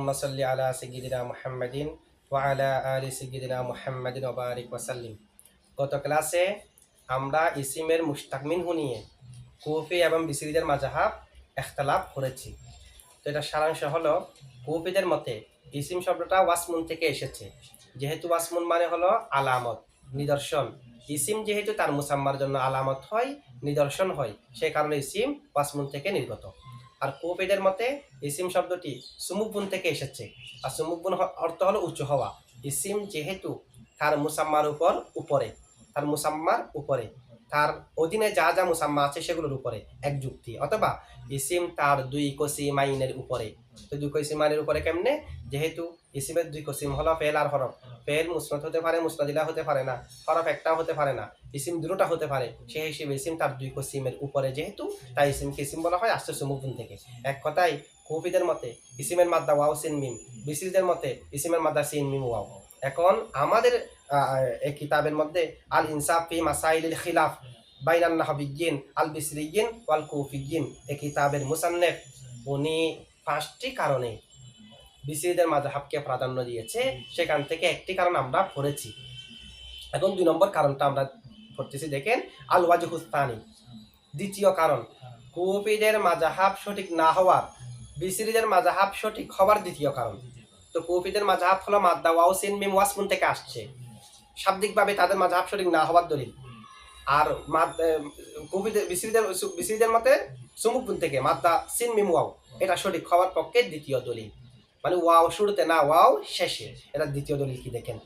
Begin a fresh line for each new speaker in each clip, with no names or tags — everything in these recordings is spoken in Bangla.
আল্লাহুম্মা সাল্লি আলা সাইয়্যিদিনা মুহাম্মাদিন ওয়া আলা আলি সাইয়্যিদিনা মুহাম্মাদিন ওয়া বারিক ওয়া সাল্লিম। গত ক্লাসে আমরা ইসিমের মুশতাক মিনহু নিয়ে কুফি এবং বিসরিদের মাযহাব ইখতিলাফ করেছি। তো এটা সারাংশ হলো, কুফিদের মতে ইসিম শব্দটা ওয়াসমুন থেকে এসেছে। যেহেতু ওয়াসমুন মানে হলো আলামত, নিদর্শন। ইসিম যেহেতু তার মুসাম্মার জন্য আলামত হয়, নিদর্শন হয়, সেই কারণে ইসিম ওয়াসমুন থেকে নির্গত। আর কুফিদের মতে ইসিম শব্দটি সুমুবুন থেকে এসেছে। আর সুমুবুন অর্থ হলো উঁচু হওয়া। ইসিম যেহেতু তার মুসাম্মার উপরে, তার মুসাম্মার উপরে, তার অধীনে যা যা মুসাম্মা আছে সেগুলোর উপরে এক যুক্তি, অথবা ইসিম তার দুই কসিম আইনের উপরে। তো দুই কসিম আইনের উপরে কেমনে? যেহেতু ইসিমের দুই কসিম হলো ফেল আর হরফ। ফেল মুসনাদ হতে পারে, মুসনাদিলা হতে পারে না, হরফ একটাও হতে পারে না, ইসিম দুটোটা হতে পারে। সেই হিসেবে ইসিম তার দুই কসিমের উপরে যেহেতু, তাই ইসিমকে ইসিম বলা হয় আসছে সুমুবুন থেকে। এক কথায় কুফিদের মতে ইসিমের মাদ্দা ওয়াও সিন মিম, বিসরিদের মতে ইসিমের মাদ্দা সিন মিম ওয়াও। এখন আমাদের এই কিতাবের মধ্যে আল ইনসাফ ফি মাসাইলিল খিলাফ বাইনান নাহবিয়্যিন আল বিসরিয়্যিন ওয়াল কুফিয়্যিন, এই কিতাবের মুসান্নিফ উনি 5টি কারণে বিসরিদের মাযহাবকে প্রাধান্য দিয়েছে। সেখান থেকে একটি কারণ আমরা পড়েছি। এখন 2 নম্বর কারণটা আমরা পড়তেছি, দেখেন। আল ওয়াজহুস তানি, দ্বিতীয় কারণ, কুফিদের মাযহাব সঠিক না হওয়ার, বিসরিদের মাযহাব সঠিক হওয়ার দ্বিতীয় কারণ। তো কুফিদের মাযহাব হলো মাদ্দা ওয়াও সিন মিম ওয়াসমুন থেকে আসছে, শাব্দিকভাবে তাদের মাযহাব সঠিক না হওয়ার দলিল। আর বিসরিদের মতে সুমুবুন থেকে মাদ্দা সিন মিম ওয়াও, এটা সঠিক হওয়ার পক্ষে দ্বিতীয় দলিল। মানে ওয়াও শুরুতে না, ওয়াও শেষে, এটা দ্বিতীয় দলিল কি দেখেন।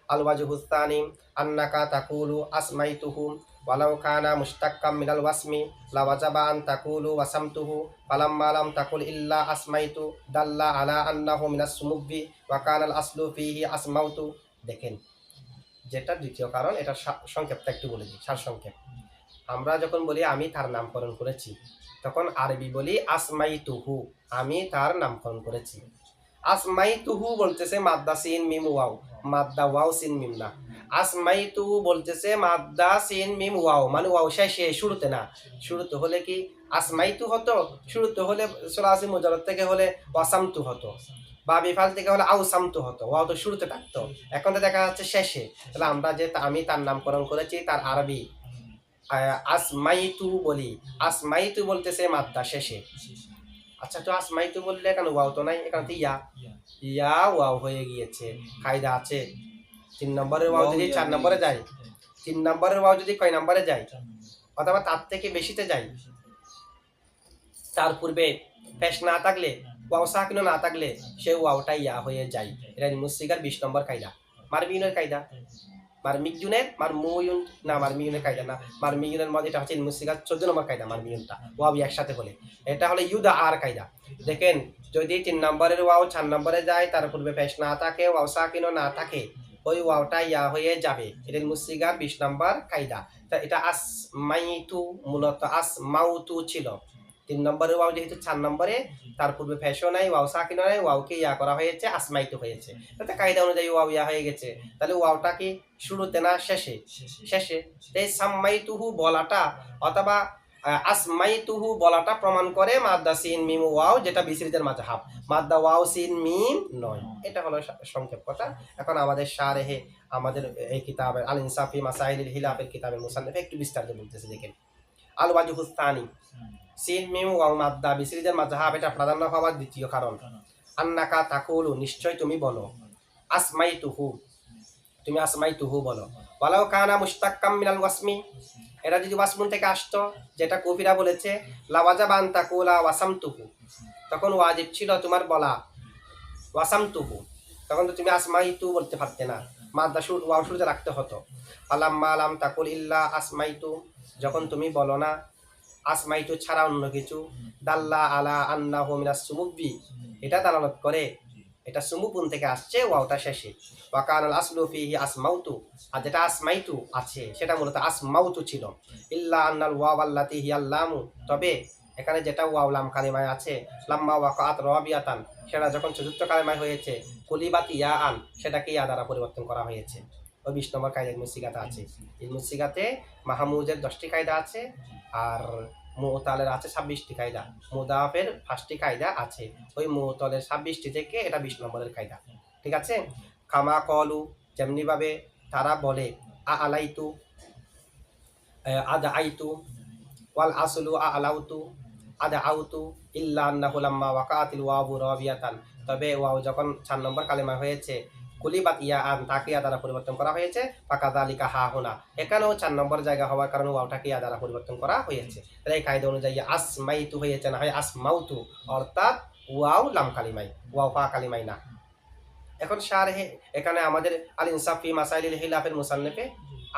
আল ওয়াজহুস তানি আন্নাকা তাকুলু আসমাইতুহু ওয়ালাউ কানা মুশতাক্কাম মিনাল ওয়াসমি লাওয়াজাবা আন তাকুলু ওয়াসামতুহু ফালাম্মা লাম তাকুল ইল্লা আসমাইতু দাল্লা আলা আন্নাহু মিনাস সুমুবি ওয়া কানাল আসলু ফিহি আসমাউতু। দেখেন, যেটা দ্বিতীয় কারণ, এটা সংক্ষেপটা একটু বলে দিই, সারসংক্ষেপ। আমরা যখন বলি আমি তার নামকরণ করেছি, তখন আরবি বলি আসমাইতুহু, আমি তার নামকরণ করেছি। আসমাইতুহু বলতেছে মাদ্দা সিন মিম ওয়াও, মাদ্দা ওয়াও সিন মিম না। আসমাইতুহু বলতেছে মাদ্দা সিন মিম ওয়াও, মানে ওয়াও শেষে, শুরুতে না। শুরুতে হলে কি আসমাইতু হতো, শুরুতে হলে সুলাসি মুজাররদ থেকে হলে ওয়াসামতু হতো, বা বিফাল থেকে হলে আউসামতু হতো, ওয়াও তো শুরুতে থাকতো। এখন তো দেখা যাচ্ছে শেষে। তাহলে আমরা যে আমি তার নামকরণ করেছি, তার আরবি আসমাইতু বলি। আসমাইতু বলতেছে মাদ্দা শেষে। আচ্ছা, তো আসমাইতু বললে এখানে ওয়াও তো নাই, এখানে তো ইয়া ওয়াও হয়ে গিয়েছে। কায়দা আছে, 3 নম্বরের ওয়াও যদি 4 নম্বরে যায়, 3 নম্বরের ওয়াও যদি কয় নম্বরে যায়, অথবা তার থেকে বেশিতে যায়, তার পূর্বে পেশ না থাকলে, ওয়াও সাকিন না থাকলে, সে ওয়াওটা ইয়া হয়ে যায়। এটা মুসিগার 20 নম্বর কায়দা। মারবিউনের কায়দা, মারমিজুনের মারমুয়ুন না, মারমিউনের কায়দা না, মারমিউনের মধ্যে এটা হচ্ছে মুসিগার 14 নম্বর কায়দা। মারমিউনটা ওয়াও একসাথে হলে, এটা হলো ইউদা আর কায়দা। দেখেন, যদি 3 নম্বরের ওয়াও 4 নম্বরে যায়, তার পূর্বে পেশ না থাকে, ওয়াও সাকিনও না থাকে, ওই ওয়াওটা ইয়া হয়ে যাবে। এটা মুসিগার 20 নম্বর কায়দা। তা এটা আসমাইতু মূলত আসমাউতু ছিল। 3 নম্বরের ওয়াও যেহেতু 4 নম্বরে, তার পূর্বে ফেশও নাই, ওয়াও সাকিনও নাই, ওয়াওকে ইয়া করা হয়েছে, আসমাইতু হয়েছে। তাতে কায়দা অনুযায়ী ওয়াও ইয়া হয়ে গেছে। তাহলে ওয়াওটা কি শুরুতে না শেষে? শেষে। এই সাম্মাইতুহু বলাটা অথবা আসমাইতুহু বলাটা প্রমাণ করে মাদ্দা সিন মিম ওয়াও, যেটা বিসরিদের মাযহাব। মাদ্দা ওয়াও সিন মিম নয়। এটা হলো সংক্ষেপ কথা। এখন আমাদের শারহে, আমাদের এই কিতাবের আল ইনসাফ ফি মাসাইলিল খিলাফের কিতাবের মুসান্নিফ একটু বিস্তারিত বলতেছে, দেখেন। আল ওয়াজহুস তানি, সিন মিম ওয়াও মাদ্দা বিসরিদের মাযহাব, এটা প্রাধান্য পাওয়ার দ্বিতীয় কারণ। আন্নাকা তাকুলু, নিশ্চয় তুমি বলো, আসমাইতুহু, তুমি আসমাইতুহু বলো, ওয়ালাউ কানা মুশতাক্কাম মিনাল ওয়াসমি, এটা যদি ওয়াসমুন থেকে আসতো, যেটা কুফিরা বলেছে, লাওয়াজাবা আন তাকুলা ওয়াসামতুহু, তখন ওয়াজিব ছিল তোমার বলা ওয়াসামতুহু, তখন তো তুমি আসমাইতু বলতে পারতে না, মাদ্দা ওয়াও শুরুতে রাখতে হতো। ফালাম্মা লাম তাকুল ইল্লা আসমাইতু, যখন তুমি বলো না আসমাইতু ছাড়া অন্য কিছু, দাল্লা আলা আন্নাহু মিনাস সুমুবি, এটা দালালত করে এটা সুমুবুন থেকে আসছে, ওয়াওটা শেষে। ওয়া কানাল আসলু ফিহি আসমাউতু, আর যেটা আসমাইতু আছে সেটা মূলত আসমাউতু ছিল। ইল্লা আন্নাল ওয়াও আল্লাতি হিয়াল লামু, তবে এখানে যেটা ওয়াও লাম কালিমায় আছে, লাম্মা ওয়াকাত রাবিয়াতান, সেটা যখন চতুর্থ কালিমায় হয়েছে, কুলিবাত ইয়া আন, সেটাকে ইয়া দ্বারা পরিবর্তন করা হয়েছে। ওই 20 নম্বর কায়দা ইলমুস সিগাতে আছে। ইলমুস সিগাতে মাহমুজের 10টি কায়দা আছে, আর মুতালের আছে 26টি কায়দা, মুদাফের 5টি কায়দা আছে। ওই মুতালের 26টি থেকে এটা 20 নম্বরের কায়দা। ঠিক আছে? কামা কলু, যেমনি ভাবে তারা বলে, আলাইতু, আদাআইতু, ওয়াল আসলু আলাউতু, আদাআউতু, ইল্লা আন্নাহু লাম্মা ওয়াকাআতিল ওয়াউ রাবিয়াতান। তবে ওয়াও যখন 4 নম্বর কালেমা হয়েছে, কুলিবাত ইয়া আন, তাকে ইয়া দ্বারা পরিবর্তন করা হয়েছে, ফাকাযালিকা হা হুনা, এখানেও 4 নম্বর জায়গা হওয়ার কারণে ওয়াওটাকে ইয়া দ্বারা পরিবর্তন করা হয়েছে। তাই এই কায়দা অনুযায়ী আসমাইতু হয়েছে, না হয় আসমাউতু, অর্থাৎ ওয়াও লাম কালিমাই, ওয়াও ফা কালিমাই না। এখন শারহে এখানে আমাদের আল ইনসাফ ফি মাসাইলিল খিলাফের মুসান্নিফে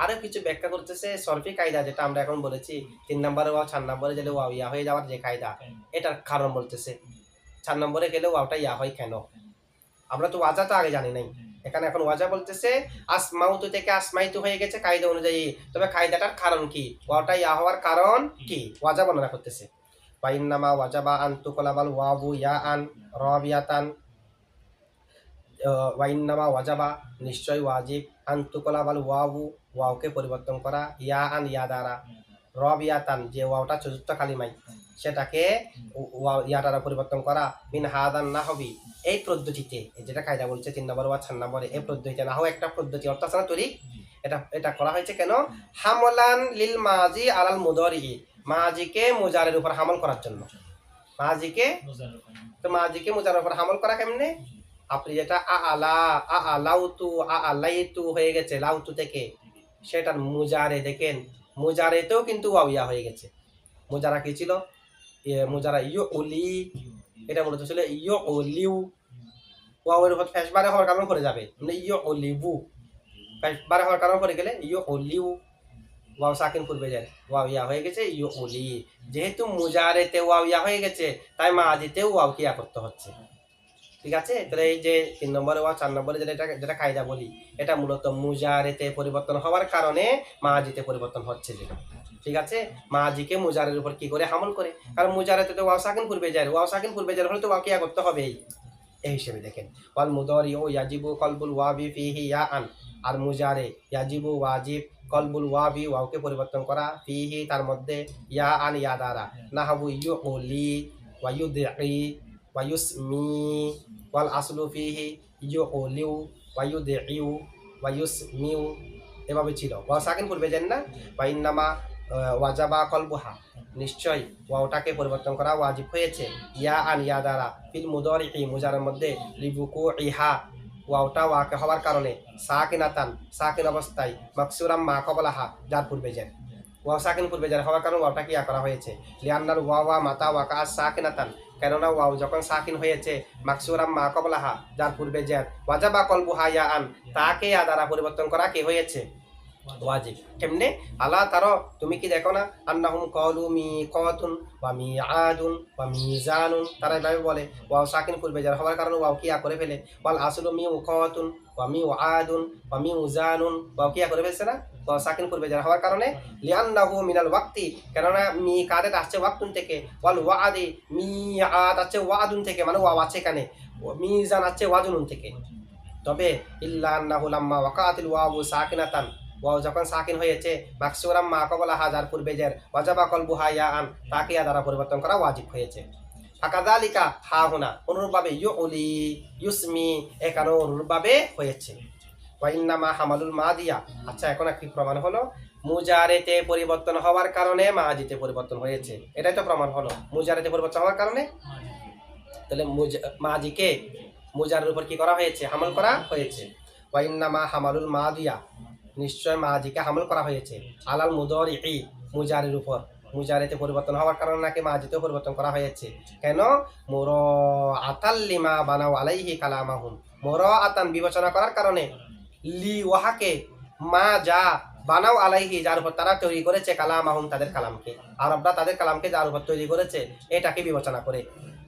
আরো কিছু ব্যাখ্যা করতেছে সরফি কায়দা, যেটা আমরা এখন বলেছি 3 নম্বরে ওয়াও 4 নম্বরে গেলে ওয়াও ইয়া হয়ে যাওয়ার যে কায়দা, এটার কারণ বলতেছে। 4 নম্বরে গেলে ওয়াওটা ইয়া হয় কেন? আমরা তো ওয়াজা তো আগে জানি নাই, এখানে এখন ওয়াজা বলতেছে আসমাউতু থেকে আসমাইতু হয়ে গেছে কায়দা অনুযায়ী। তবে কায়দাটার কারণ কি, ওয়াওটা ইয়া হওয়ার কারণ কি, ওয়াজা বর্ণনা করতেছে। ওয়া ইন্নামা ওয়াজাবা আন তুকলাবাল ওয়াউ ইয়া আন রাবিয়াতান, ওয়াইন্নামা ওয়াজাবা, নিশ্চয় ওয়াজিব, আন্তুকলাবাল ওয়াউ, ওয়াওকে পরিবর্তন করা, ইয়া আন, ইয়া দ্বারা, রবিয়াতান, যে ওয়াওটা চতুর্থ কালিমাই, সেটাকে ইয়া দ্বারা পরিবর্তন করা, মিন হাদান নাহবি, এই পদ্ধতিতে, যেটা কায়দা বলছে 3 নম্বর বা 4 নম্বরে, এই পদ্ধতিতে, নাহও একটা পদ্ধতি অর্থাৎ না তৈরি, এটা করা হয়েছে কেন? হামলান লিল মাজি আলাল মুদারি, মাজিকে মুজারের উপর হামল করার জন্য। মাজিকে মুজারের উপর হামল করা কেমনে? আপনি যেটা আলাউতু, আলাইতু হয়ে গেছে লাউতু থেকে, সেটার মুজারে দেখেন, মুজারেতেও কিন্তু ওয়াও ইয়া হয়ে গেছে। মুজারা কি ছিল? মুজারা ইউলি, এটা মূলত ছিল ইউলিউ, ওয়াওয়ের উপর ফেসবারে হওয়ার কারণে পড়ে যাবে, মানে ইউলিবু, ফেসবারে হওয়ার কারণে পড়ে গেলে ইউলিউ, ওয়াও সাকিন পূর্বে যায়, ওয়াও ইয়া হয়ে গেছে ইউলি। যেহেতু মুজারেতে ওয়াও ইয়া হয়ে গেছে, তাই মাজিতেও ওয়াও কি ইয়া করতে হচ্ছে। ঠিক আছে? তাহলে এই যে 3 নম্বরে ওয়া 4 নম্বরে যেটা কায়দা বলি, এটা মূলত মুজারেতে পরিবর্তন হওয়ার কারণে মাজিতে পরিবর্তন হচ্ছে যেটা। ঠিক আছে? মাজিকে মুজারের উপর কি করে হামল করে, কারণ মুজারেতে তো ওয়াও সাকিন পূর্বে যায়, ওয়াও সাকিন পূর্বে যায় হলে তো ওয়াও কি করতে হবে, এই হিসেবে দেখেন। ওয়াল মুদারিউ ইয়াজিবু কলবুল ওয়াবি ফিহি ইয়া আন, আর মুজারে ইয়াজিবু ওয়াজিব, কলবুল ওয়াবি, ওয়াওকে পরিবর্তন করা, ফিহি তার মধ্যে, ইয়া আন ইয়া দ্বারা, নাহবু ইউলি ওয়া ইউদঈ ওয়া ইউসমি, ওয়াল আসলু ফিহি ইউলিউ ওয়া ইউদঈউ ওয়া ইউসমিউ, এভাবে ছিল। ওয়াও সাকিন পূর্বে যান না। ওয়া ইন্নামা ওয়াজাবা কলবুহা, নিশ্চয় ওয়াওটাকে পরিবর্তন করা ওয়াজিব হয়েছে, ইয়া আন ইয়া দ্বারা, ফিল মুদারি মুজারের মধ্যে, লিবুকু ইহা, ওয়াওটা ওয়াকে হওয়ার কারণে, সাকিনাতান সাকিন অবস্থায়, মাকসুরাম মা কবলাহা, যার পূর্বে যান, ওয়াও সাকিন পূর্বে যার হওয়ার কারণে ওয়াওটা কি করা হয়েছে, লিআন্নাল ওয়াওয়া মাতা ওয়াকা সাকিনাতান, কেননা ওয়াও যখন সাকিন হয়েছে, মাকসুরাম মা কবলাহা, যার পূর্বে যান, ওয়াজাবা কলবুহা ইয়া আন, তাকে ইয়া দ্বারা পরিবর্তন করা কি হয়েছে, ওয়াজিব। কেমনে? আলা তারো, তুমি কি দেখো না, আন্নাহুম ক্বালু মিকাতুন ওয়া মিআদুন ওয়া মিজানুন, তারা এভাবে বলে, ওয়াও সাকিন পূর্বে যার হওয়ার কারণে ওয়াও কিয়া করে ফেলে, ওয়াল আসলু মিকাতুন ওয়া মিআদুন ওয়া মিজানুন, ওয়াও কিয়া করে ফেলছে না, ওয়াও সাকিন পূর্বে যার হওয়ার কারণে, লিআন্নাহু মিনাল ওয়াক্তি, কেননা মিকাত আসছে ওয়াক্তুন থেকে, ওয়াল ওয়াদি মিআদ আছে ওয়াদুন থেকে, মানে ওয়াও আছে এখানে, মিজান আছে ওয়াজুনুন থেকে। তবে ইল্লা আন্নাহু লাম্মা ওয়াকাআতিল ওয়াউ সাকিনাতান, ওয়াও যখন সাকিন হয়েছে, মাকসুরাম মা কবলা হাজার পূর্বে যার, ওয়াজাবা কলবুহা ইয়া আন, তাকে ইয়া দ্বারা পরিবর্তন করা ওয়াজিব হয়েছে। ফাকাযালিকা হা হুনা, অনুরূপভাবে ইউলি ইউসমি, এখানেও অনুরূপভাবে হয়েছে। ওয়া ইন্নামা হামালুল মাদিয়া, আচ্ছা এখন একটি প্রমাণ হলো মুজারেতে পরিবর্তন হওয়ার কারণে মাজিতে পরিবর্তন হয়েছে, এটাই তো প্রমাণ হলো মুজারেতে পরিবর্তন হওয়ার কারণে। তাহলে মাজিকে মুজারের উপর কি করা হয়েছে, হামল করা হয়েছে। ওয়া ইন্নামা হামালুল মাদিয়া, নিশ্চয় মাজিকে হামল করা হয়েছে, আলাল মুদারি, মুজারের উপর, মুজারেতে পরিবর্তন হওয়ার কারণে নাকি মাজিতেও পরিবর্তন করা হয়েছে। কেন? মুরাআতাল লিমা বানাও আলাইহি কালামাহুম, মুরাআতান বিবেচনা করার কারণে, লি ওয়াহাকে, মা যা, বানাও আলাইহি যার উপর তারা তৈরি করেছে, কালামাহুম তাদের কালামকে, আরবরা তাদের কালামকে যার উপর তৈরি করেছে এটাকে বিবেচনা করে।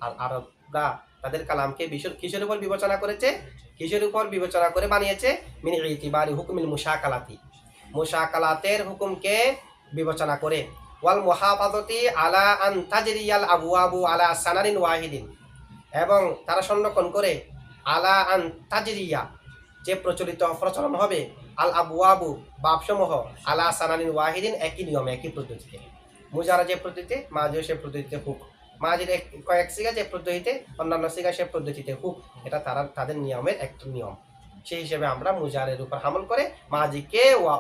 আর আরবরা তাদের কালামকে কিসের উপর বিবেচনা করেছে, কিসের উপর বিবেচনা করে বানিয়েছে, মিন ইতিবারি হুকুমিল মুশাকালাতি, মুশাকালাতের হুকুমকে বিবেচনা করে, ওয়াল মুহাফাজাতি আলা আন তাজরিয়াল আবওয়াবু আলা সানারিন ওয়াহিদিন, এবং তারা সংরক্ষণ করে, আলা আন তাজরিয়া, যে প্রচলন হবে, আল আবওয়াবু বাবসমূহ, আলা সানারিন ওয়াহিদিন একই নিয়মে একই পদ্ধতিতে, মুজারা যে পদ্ধতিতে, মাজিও সে পদ্ধতিতে হুক। মাজির কয়েক সিগা যে পদ্ধতিতে, অন্যান্য সিগা সে পদ্ধতিতে হুক। এটা তাদের নিয়মের একটা নিয়ম। সেই হিসেবে আমরা মুজারের উপর আমল করে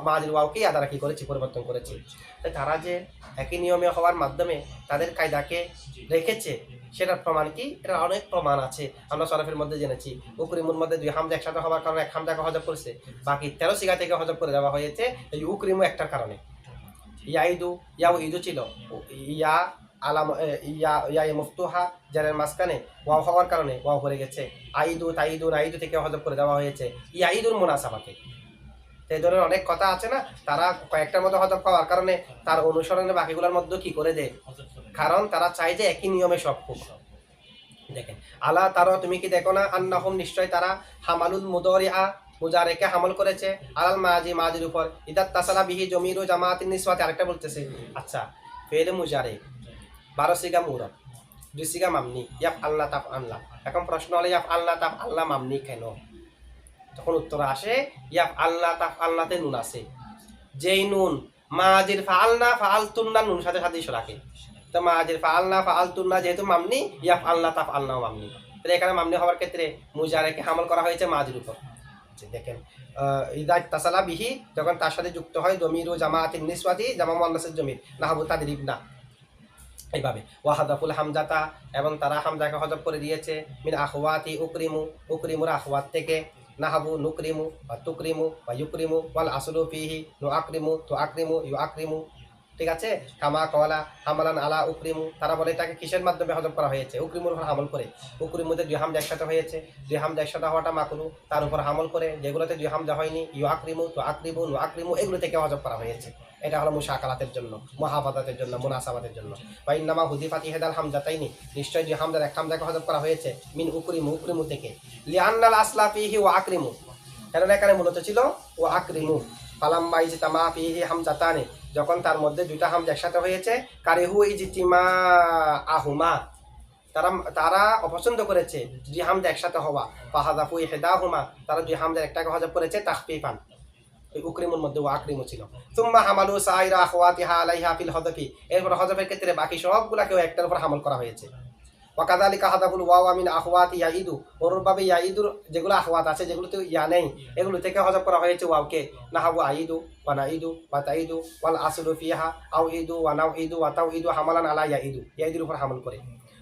মাজির ওয়াওকেই আদা রাখি করেছি, পরিবর্তন করেছি। তারা যে একই নিয়মে হওয়ার মাধ্যমে তাদের কায়দাকে রেখেছে, সেটার প্রমাণ কি? এটা অনেক প্রমাণ আছে। আমরা সরফের মধ্যে জেনেছি উকরিমুর মধ্যে 2 হামজা একসাথে হওয়ার কারণে 1 হামজাকে হজব করেছে, বাকি 13 সিগা থেকে হজব করে দেওয়া হয়েছে এই উকরিমু একটার কারণে। ইয়াও ইদু ছিল, ইয়া আলাম ইয়া মফতুহা জারের মাঝখানে ওয়াও হওয়ার কারণে ওয়াও পড়ে গেছে। নাইদু থেকে হজব করে দেওয়া হয়েছে ইয়াইদুর মুনাসাবাতে। এই ধরনের অনেক কথা আছে না, তারা কয়েকটার মধ্যে হজব পাওয়ার কারণে তার অনুসরণে বাকিগুলোর মধ্যে কি করে দেয়, কারণ তারা চায় যে একই নিয়মে সব হোক। দেখেন আলা তারা, তুমি কি দেখো না, আন্নাহুম নিশ্চয় তারা হামালুল মুদারিআ মুজারেকে হামল করেছে আলাল মাজির উপর ইদাত তাসালা বিহি জমিরু জামাতিন নিসওয়াতি। আরেকটা বলতেছে, আচ্ছা ফেল মুজারে 12 সিগা মুরব, 2 সিগা মামনি, ইয়াফ আল্লাহ তাফ আল্লাহ। এখন প্রশ্ন হলো ইয়াফ আল্লাহ তাফ আল্লাহ মামনি কেন? তখন উত্তর আসে ইয়াফ আল্লাহ তাফ আল্লাহতে নুন আছে, যেই নুন মাজির ফাআলনা ফাআলতুন্না নুন সাথে সাথে রাখে। তো মাজির ফাআলনা ফাআলতুন্না যেহেতু মামনি, ইয়াফ আল্লাহ তাফ আল্লাহ মামনি। তাহলে এখানে মামনি হওয়ার ক্ষেত্রে মুজারেকে হামল করা হয়েছে মাজির উপর। দেখেন ইদা তাসালা বিহি, যখন তার সাথে যুক্ত হয় দমির ও জামাতিন নিসওয়াতি, জামা মুয়ান্নাসের জমির, নাহাবু তাদরিব না, এইভাবে ওয়াহাদাফুল হামজাতা, এবং তারা হামজাকে হজব করে দিয়েছে মিন আখওয়াতি উকরিমুর আখওয়াত থেকে, নাহাবু নুকরিমু বা তুকরিমু বা ইউকরিমু ওয়াল আসলু ফিহি নুআকরিমু তুআকরিমু ইউআকরিমু। ঠিক আছে, কামা কওয়ালা হামালান আলা উকরিমু, তারা বলে এটাকে কিসের মাধ্যমে হজব করা হয়েছে? উকরিমুর উপর আমল করে। উকরিমুতে 2 হামজা একসাথে হয়েছে, 2 হামজা একসাথে হওয়াটা মাকুলু, তার উপর আমল করে। যেগুলোতে 2 হামজা হয়নি, ইউআকরিমু তুআকরিমু নুআকরিমু, এগুলো থেকে হজব করা হয়েছে। এটা হলো মুশাকালাতের জন্য, মুহাফাজাতের জন্য, মুনাসাবাতের জন্য। বা ইন্নামা হুযিফাতি ইহদাল হামজাতাইনি, নিশ্চয় 2 হামজার 1 হামজাকে হজব করা হয়েছে মিন উকরিমু থেকে। লিআন্নাল আসলা ফিহি ওয়া আকরিমু, কারণ এখানে মূলত ছিল ওয়া আকরিমু। ফালাম্মা ইজতামা ফিহি হামজাতানি, যখন তার মধ্যে 2টা হামজা একসাথে হয়েছে, কারিহু ইজতিমা আহুমা, তারা অপছন্দ করেছে 2 হামজা একসাথে হওয়া। ফাহাযাফু ইহদাহুমা, তারা 2 হামজার একটাকে হজব করেছে তাখফিফান। ওই উকরিমুর মধ্যে ওয়া আকরিমু ছিল। সুম্মা হামালু সাইরা আখওয়াতিহা আলাইহা ফিল হযফি, এরপর হযফের ক্ষেত্রে বাকি সবগুলাকেও একটার উপর হামল করা হয়েছে। ওয়াকাযালিকা হাযাফুল ওয়াও মিন আখওয়াতি ইয়াইদু, অনুরূপভাবে ইয়াইদুর যেগুলো আখওয়াত আছে, যেগুলোতে ইয়া নেই, এগুলো থেকে হযফ করা হয়েছে ওয়াওকে। নাহাবু আইদু ওয়া নাইদু ওয়া তাইদু ওয়াল আসলু ফিহা আউইদু ওয়া নাউইদু ওয়া তাউইদু হামালান আলা ইয়াইদুর উপর হামল করে।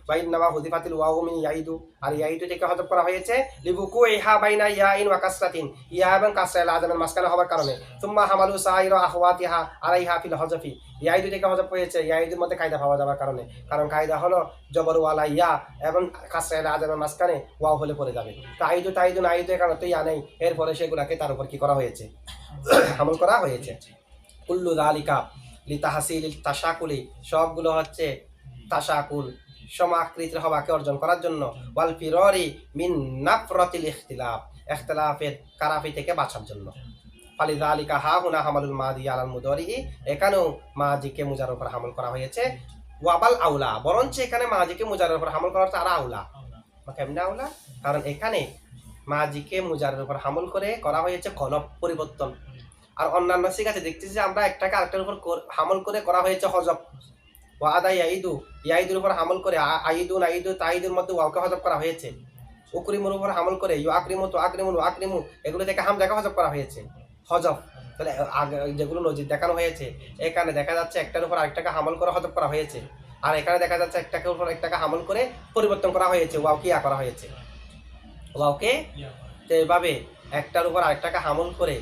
ওয়া ইন্নামা হুযিফাতিল ওয়াও মিন ইয়াইদু, আর ইয়াইদু থেকে হযফ করা হয়েছে লিবুকুইহা বাইনা ইয়াইন ওয়া কাসরাতিন, ইয়া এবং কাসরা লাযমের মাঝখানে হওয়ার কারণে। সুম্মা হামালু সাইরা আখওয়াতিহা আলাইহা ফিল হযফি, ইয়াইদু থেকে হযফ হয়েছে ইয়াইদুর মধ্যে কায়দা পাওয়া যাওয়ার কারণে, কারণ কায়দা হলো জবর ওয়ালা ইয়া এবং কাসরা লাযমের মাঝখানে ওয়াও হলে পড়ে যাবে। তাইদু নাইদু এখানে তো ইয়া নেই, এরপরে সেগুলাকে তার উপর কি করা হয়েছে? আমল করা হয়েছে। কুল্লু যালিকা লিতাহসিলিল তাশাকুলি, সবগুলো হচ্ছে তাশাকুল, সমাকৃতির হওয়াকে অর্জন করার জন্য। ওয়াল ফিররি মিন নাফরাতিল ইখতিলাফের কারাফি থেকে বাঁচার জন্য। ফালিযালিকা হাহুনা হামালুল মাদি আলাল মুদারি, এখানেও মাজিকে মুজারের উপর হামল করা হয়েছে। ওয়াবাল আউলা, বরঞ্চ এখানে মাজিকে মুজারের উপর হামল করা তারা আউলা। কেমনে আউলা? কারণ এখানে মাজিকে মুজারের উপর হামল করে করা হয়েছে কলব পরিবর্তন, আর অন্যান্য সিগাতে দেখতেছি আমরা একটাকে আরেকটার উপর হামল করে করা হয়েছে হজব। ওয়াদা ইয়াইদুর উপর হামল করে আইদু নাইদু তাইদুর মধ্যে ওয়াওকে হজব করা হয়েছে। উকরিমুর উপর হামল করে ইউআকরিমু তুআকরিমু নুআকরিমু, এগুলো থেকে হামজাকে হজব করা হয়েছে হজব। তাহলে যেগুলো নজির দেখানো হয়েছে, এখানে দেখা যাচ্ছে একটার উপর আরেকটাকে হামল করে হজব করা হয়েছে, আর এখানে দেখা যাচ্ছে একটাকে উপর একটাকে হামল করে পরিবর্তন করা হয়েছে, ওয়াওকে ইয়া করা হয়েছে। ওয়াওকে এভাবে একটার উপর আরেকটাকে হামল করে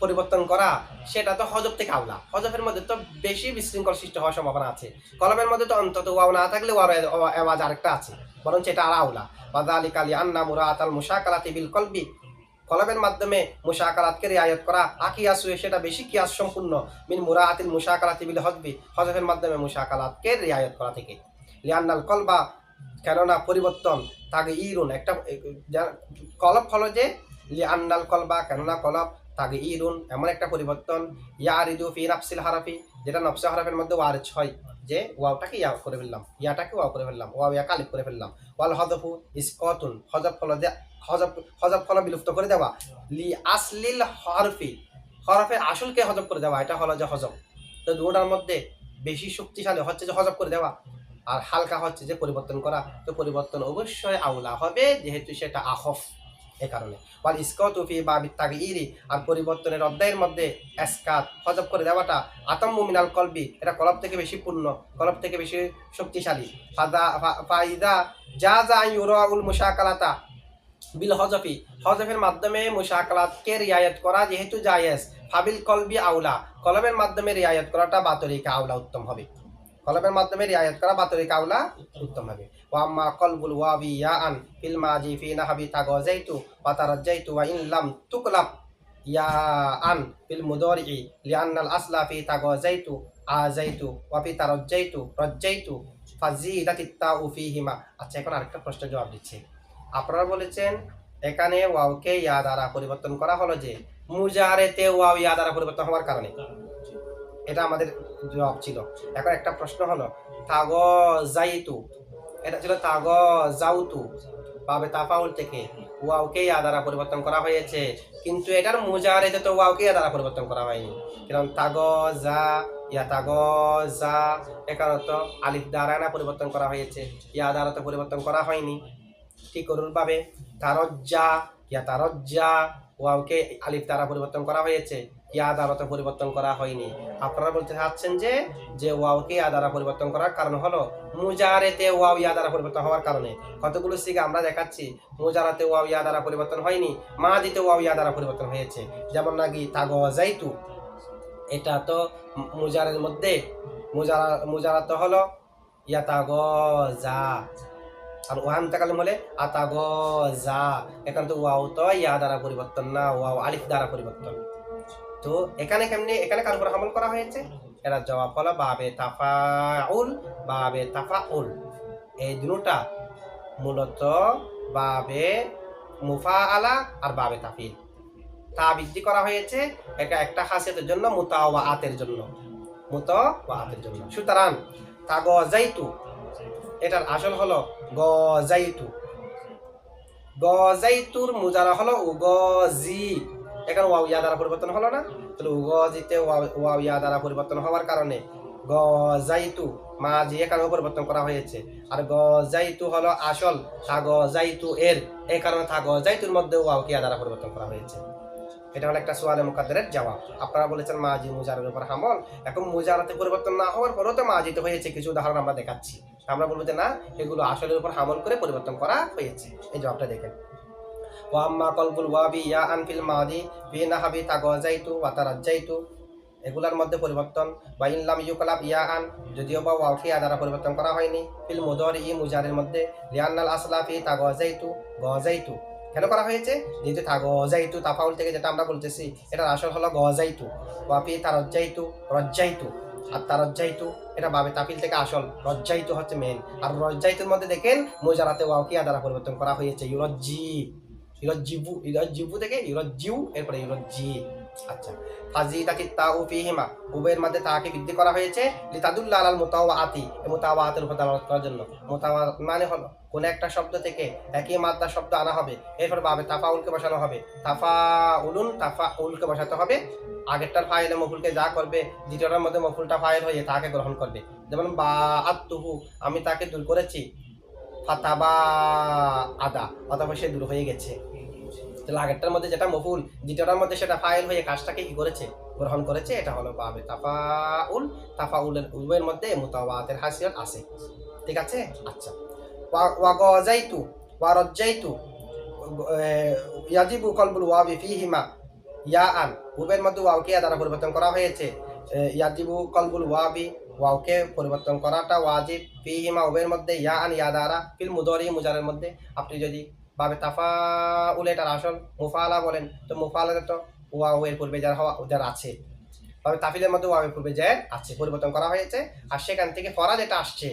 পরিবর্তন করা, সেটা তো হজব থেকে আউলা। হজবের মধ্যে তো বেশি বিশৃঙ্খল সৃষ্টি হওয়ার সম্ভাবনা আছে, কলমের মধ্যে তো অন্তত ওয়াও না থাকলে ওয়ার আওয়াজ আরেকটা আছে, বরঞ্চ এটা আর আউলা। ওয়াযালিকা লিআন্না মুরাআতাল মুশাকালাতি বিল কলবি, কলমের মাধ্যমে মুশাকালাতকে রিয়ায়ত করা আকিয়াসু, সেটা বেশি কিয়াস সম্পূর্ণ মিন মুরাআতিল মুশাকালাতি বিল হযফি, হযফের মাধ্যমে মুশাকালাতকে রিয়ায়ত করা থেকে। লিআন্নাল কলবা, কেননা পরিবর্তন তাগয়িরুন, একটা কলব হলো যে লিআন্নাল কলবা, কেননা কলব তাগয়িরুন এমন একটা পরিবর্তন, ইয়ারিদু ফি নাফসিল হারাফি, যেটা নফসে হরফের মধ্যে ওয়ারিদ হয়, যে ওয়াওটাকে ইয়া করে ফেললাম, ইয়াটাকে ওয়াও করে ফেললাম, ওয়াও ইয়া কালিফ করে ফেললাম। ওয়াল হযফু ইসকাতুন, হযফ হলো যে হযফ হলো বিলুপ্ত করে দেওয়া। লি আসলিল হরফি, হরফের আসলকে হযফ করে দেওয়া, এটা হলো যে হযফ। তো দুটার মধ্যে বেশি শক্তিশালী হচ্ছে যে হজব করে দেওয়া, আর হালকা হচ্ছে যে পরিবর্তন করা। তো পরিবর্তন অবশ্যই আউলা হবে, যেহেতু সেটা আখফ, এ কারণে। ওয়াল ইসকাতু ফি বাবিত তাগয়িরি, আর পরিবর্তনের অধ্যায়ের মধ্যে ইসকাত হজব করে দেওয়াটা আতাম্মু মিনাল কলবি, এটা কলব থেকে বেশি পূর্ণ, কলব থেকে বেশি শক্তিশালী। ফাইদা জাযা ইউরাউল মুশাকালাতা বিল হজফি, হজফের মাধ্যমে মুশাকালাতকে রিয়ায়ত করা যেহেতু জায়েজ, ফাবিল কলবি আউলা, কলবের মাধ্যমে রিয়ায়ত করাটা বাতরিকা আউলা উত্তম হবে, কলবের মাধ্যমে রিয়ায়ত করা বাতরিকা আউলা উত্তম হবে। ওয়া আম্মা কলবুল ওয়াবি ইয়াআন ফিল মাজি ফি নাহবি তাগাযাইতু ওয়া তারাজ্জাইতু ওয়া ইন লাম তুকলাব ইয়াআন ফিল মুদারিই লিআন্নাল আসলা ফি তাগাযাইতু আযাইতু ওয়া ফি তারাজ্জাইতু রাজ্জাইতু ফাজিদাতিত তাউ ফিহিমা। আচ্ছা, এখন আরেকটা প্রশ্নের জবাব দিচ্ছি। আপনারা বলেছেন এখানে ওয়াওকে ইয়া দ্বারা পরিবর্তন করা হলো যে মুজারেতে ওয়াও ইয়া দ্বারা পরিবর্তন হওয়ার কারণে, এটা আমাদের জবাব ছিল। এখন একটা প্রশ্ন হলো তাগাযাইতু, এটা ছিল তাগাযাউতু, বাবে তাফাউল থেকে ওয়াওকে ইয়া দ্বারা পরিবর্তন করা হয়েছে, কিন্তু এটার মুজারেতে তো ওয়াওকে ইয়া দ্বারা পরিবর্তন করা হয়নি। কারণ তাগাযা ইয়া তাগাযা, এখানে তো আলিফ দ্বারা না পরিবর্তন করা হয়েছে, ইয়া দ্বারা তো পরিবর্তন করা হয়নি। ঠিক অনুরূপভাবে তারজ্জা ইয়া তারজ্জা, ওয়াওকে আলিফ দ্বারা পরিবর্তন করা হয়েছে, ইয়া দ্বারা তো পরিবর্তন করা হয়নি। আপনারা বলতে চাচ্ছেন যে ওয়াওকে ইয়া দ্বারা পরিবর্তন করার কারণ হলো মুজারেতে ওয়াও ইয়া দ্বারা পরিবর্তন হওয়ার কারণে। কতগুলো সিগা আমরা দেখাচ্ছি মুজারাতে ওয়াও ইয়া দ্বারা পরিবর্তন হয়নি, মাদিতে ওয়াও ইয়া দ্বারা পরিবর্তন হয়েছে। যেমন নাকি তাগাযাইতু, এটা তো মুজারের মধ্যে মুজারা তো হলো ইয়া তাগাযা, আর ওয়ান তাকালিম হলে আতাগাযা, এখানে তো ওয়াও তো ইয়া দ্বারা পরিবর্তন না, ওয়াও আলিফ দ্বারা পরিবর্তন। তো এখানে কেমনে, এখানে কার উপর আমল করা হয়েছে? এরা জবাব হলো বাবে তাফাউল, বাবে তাফাউল, এই দুটোটা মূলত বাবে মুফাআলা আর বাবে তাফিল, তা বৃদ্ধি করা হয়েছে এটা একটা খাসিয়াতের জন্য, মুতাওয়াআতের জন্য, মুতাওয়াআতের জন্য। সুতরাং তাগাযাইতু এটার আসল হলো গযাইতু, গযাইতুর মুজারা হলো উগজি, এখানে ওয়াও ইয়া দ্বারা পরিবর্তন হলো না, তাহলে উগজিতে ওয়াও ইয়া দ্বারা পরিবর্তন হওয়ার কারণে গযাইতু মাজি এখানে পরিবর্তন করা হয়েছে, আর গযাইতু হলো আসল তাগাযাইতু এর, এই কারণে তাগাযাইতুর মধ্যে ওয়াও ইয়া দ্বারা পরিবর্তন করা হয়েছে। এটা হলো একটা সোয়ালে মুকাদ্দারের জবাব। আপনারা বলেছেন মাজি মুজারের উপর হামল, এখন মুজারাতে পরিবর্তন না হওয়ার পরেও তো মাজিতে হয়েছে, কিছু উদাহরণ আমরা দেখাচ্ছি। আমরা বলবো যে না, এগুলো আসলের উপর হামল করে পরিবর্তন করা হয়েছে। এই জবাবটা দেখেন, ওয়া আম্মা কলবুল ওয়াবি ইয়াআন ফিল মাদি ফি নাহবি তাগাযাইতু ওয়া তারাজ্জাইতু, এগুলার মধ্যে পরিবর্তন। ওয়া ইন লাম ইউকলাব ইয়াআন, যদিও বা ওয়াওকে ইয়া দ্বারা পরিবর্তন করা হয়নি, ফিল মুদারিই মুজারের মধ্যে, লিআন্নাল আসলা ফি তাগাযাইতু গযাইতু, কেন করা হয়েছে? যেহেতু তাগাযাইতু তাফাউল থেকে যেটা আমরা বলতেছি, এটার আসল হলো গযাইতু, ওয়া ফি তারাজ্জাইতু রাজ্জাইতু, আর তারাজ্জাইতু এটা বাবে তাফিল থেকে আসল, রাজ্জাইতু হচ্ছে মেন, আর রাজ্জাইতুর মধ্যে দেখেন মুজারাতে ওয়াওকে ইয়া দ্বারা পরিবর্তন করা হয়েছে, ইউরাজ্জি, ইউরাজ্জিবু, ইউরাজ্জিবু থেকে ইউরাজ্জিউ, এরপরে ইউরাজ্জি। আচ্ছা, ফাজিদাতিত তাউ ফিহিমা, উভয়ের মধ্যে তাকে বৃদ্ধি করা হয়েছে, লিতাদুল্লা আলাল মুতাওয়াআতি, এই মুতাওয়াআতের উপর দালালত করার জন্য। মুতাওয়াআত মানে হলো কোন একটা শব্দ থেকে একই মাত্রা শব্দ আনা হবে, এরপর বাবে তাফাউলকে বসানো হবে, তাফাউলুন তাফাউলকে বসাতে হবে, আগেরটার ফাইলে মফুলকে যা করবে, দ্বিতীয়টার মধ্যে মফুলটা ফাইল হয়ে তাকে গ্রহণ করবে। যেমন বাআতুহু, আমি তাকে দূর করেছি, ফাতাবা আদা, অথবা সে দূর হয়ে গেছে। তাহলে আগেরটার মধ্যে যেটা মফুল, দ্বিতীয়টার মধ্যে সেটা ফাইল হয়ে কাজটাকে কি করেছে, গ্রহণ করেছে, এটা হলো বাবে তাফাউল। তাফাউলের উভয়ের মধ্যে মুতাওয়াআতের হাসিয়ত আছে, ঠিক আছে। আচ্ছা, ওয়া গযাইতু ওয়া রাজ্জাইতু ইয়াজিবু কলবুল ওয়াবি ফিহিমা ইয়াআন, উভয়ের মধ্যে ওয়াওকে ইয়া দ্বারা পরিবর্তন করা হয়েছে, ইয়াজিবু কলবুল ওয়াবি, ওয়াওকে পরিবর্তন করাটা ওয়াজিব, ফিহিমা উভয়ের মধ্যে, ইয়াআন ইয়া দ্বারা, ফিল মুদারি মুজারের মধ্যে। আপনি যদি বাবে তাফাউল এটার আসল মুফাআলা বলেন, তো মুফাআলাতে তো ওয়াও এর পূর্বে যারা আছে, তবে তাফিলের মধ্যে ওয়াও এর পূর্বে যে আছে পরিবর্তন করা হয়েছে, আর সেখান থেকে ফরা যেটা আসছে,